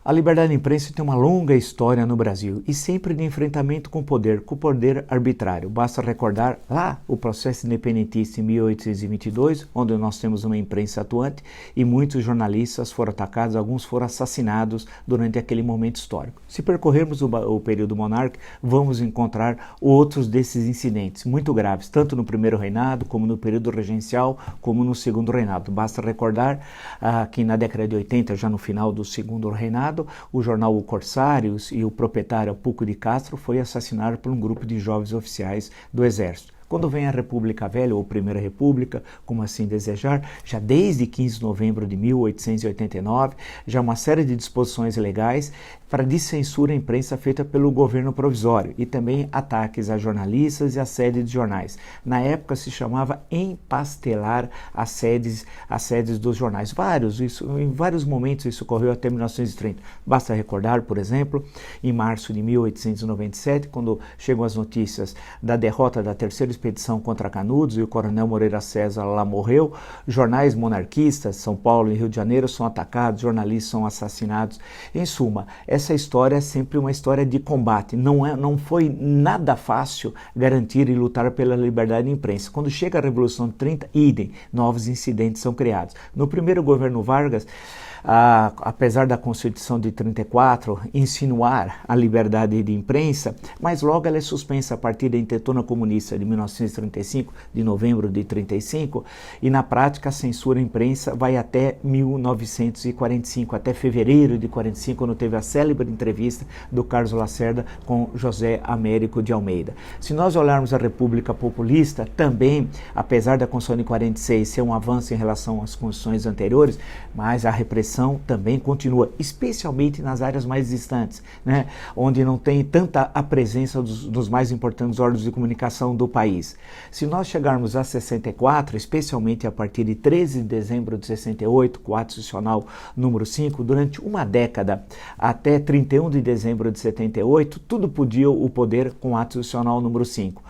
A liberdade de imprensa tem uma longa história no Brasil e sempre de enfrentamento com o poder arbitrário. Basta recordar lá o processo independentista em 1822, onde nós temos uma imprensa atuante e muitos jornalistas foram atacados, alguns foram assassinados durante aquele momento histórico. Se percorrermos o período monárquico, vamos encontrar outros desses incidentes muito graves, tanto no primeiro reinado, como no período regencial, como no segundo reinado. Basta recordar que na década de 80, já no final do segundo reinado, o jornal O Corsários e o proprietário Puco de Castro foi assassinado por um grupo de jovens oficiais do Exército. Quando vem a República Velha, ou Primeira República, como assim desejar, já desde 15 de novembro de 1889, já uma série de disposições legais para de censura à imprensa feita pelo governo provisório e também ataques a jornalistas e a sede de jornais. Na época se chamava empastelar as sedes dos jornais. Em vários momentos isso ocorreu até 1930. Basta recordar, por exemplo, em março de 1897, quando chegam as notícias da derrota da Terceira Expedição contra Canudos e o coronel Moreira César lá morreu, jornais monarquistas, São Paulo e Rio de Janeiro, são atacados, jornalistas são assassinados. Em suma, essa história é sempre uma história de combate. Não foi nada fácil garantir e lutar pela liberdade de imprensa. Quando chega a Revolução de 30, idem, novos incidentes são criados. No primeiro governo Vargas, apesar da Constituição de 34 insinuar a liberdade de imprensa, mas logo ela é suspensa a partir da Intentona Comunista de 1935, de novembro de 35, e na prática a censura à imprensa vai até 1945, até fevereiro de 45, quando teve a célebre entrevista do Carlos Lacerda com José Américo de Almeida. Se nós olharmos a República Populista, também, apesar da Constituição de 46 ser um avanço em relação às constituições anteriores, mas a repressão também continua, especialmente nas áreas mais distantes, né, onde não tem tanta a presença dos mais importantes órgãos de comunicação do país. Se nós chegarmos a 64, especialmente a partir de 13 de dezembro de 68, com o ato institucional número 5, durante uma década, até 31 de dezembro de 78, tudo podia o poder com o ato institucional número 5.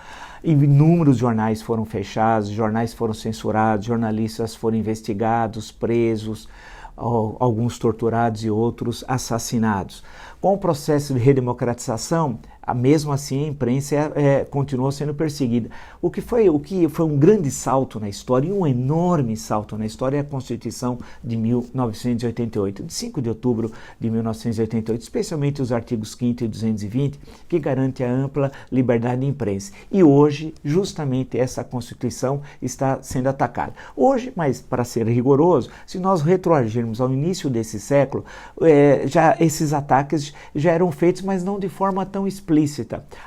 Inúmeros jornais foram fechados, jornais foram censurados, jornalistas foram investigados, presos, alguns torturados e outros assassinados. Com o processo de redemocratização, mesmo assim a imprensa continuou sendo perseguida. O que foi um grande salto na história, e um enorme salto na história, é a Constituição de 1988, de 5 de outubro de 1988, especialmente os artigos 5º e 220, que garante a ampla liberdade de imprensa. E hoje, justamente essa Constituição está sendo atacada. Hoje, mas para ser rigoroso, se nós retroagirmos ao início desse século, já esses ataques já eram feitos, mas não de forma tão explícita.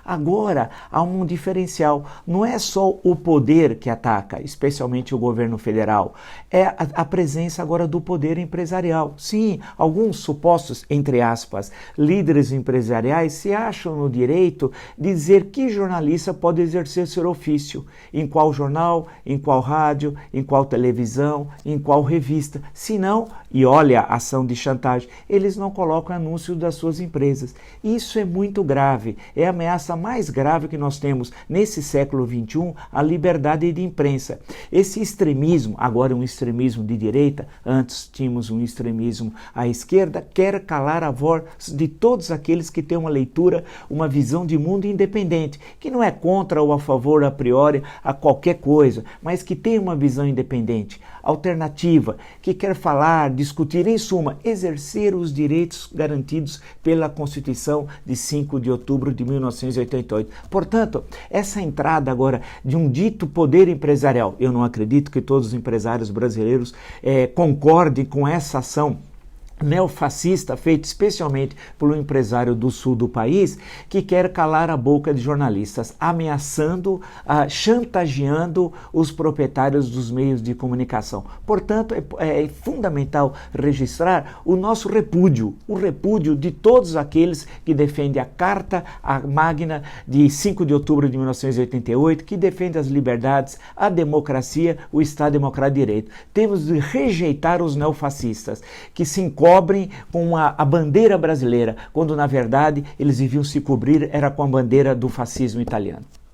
Agora há um diferencial, não é só o poder que ataca, especialmente o governo federal, é a presença agora do poder empresarial. Sim, alguns supostos, entre aspas, líderes empresariais se acham no direito de dizer que jornalista pode exercer seu ofício, em qual jornal, em qual rádio, em qual televisão, em qual revista. Se não, e olha a ação de chantagem, eles não colocam anúncios das suas empresas. Isso é muito grave. É a ameaça mais grave que nós temos nesse século XXI, a liberdade de imprensa. Esse extremismo, agora um extremismo de direita, antes tínhamos um extremismo à esquerda, quer calar a voz de todos aqueles que têm uma leitura, uma visão de mundo independente, que não é contra ou a favor a priori a qualquer coisa, mas que tem uma visão independente, alternativa, que quer falar, discutir, em suma, exercer os direitos garantidos pela Constituição de 5 de outubro de 1988. Portanto, essa entrada agora de um dito poder empresarial, eu não acredito que todos os empresários brasileiros concordem com essa ação neofascista, feito especialmente por um empresário do sul do país, que quer calar a boca de jornalistas, ameaçando, chantageando os proprietários dos meios de comunicação. Portanto, é fundamental registrar o nosso repúdio, o repúdio de todos aqueles que defendem a Carta Magna de 5 de outubro de 1988, que defende as liberdades, a democracia, o Estado Democrático de Direito. Temos de rejeitar os neofascistas, que se cobrem com a bandeira brasileira, quando na verdade eles deviam se cobrir era com a bandeira do fascismo italiano.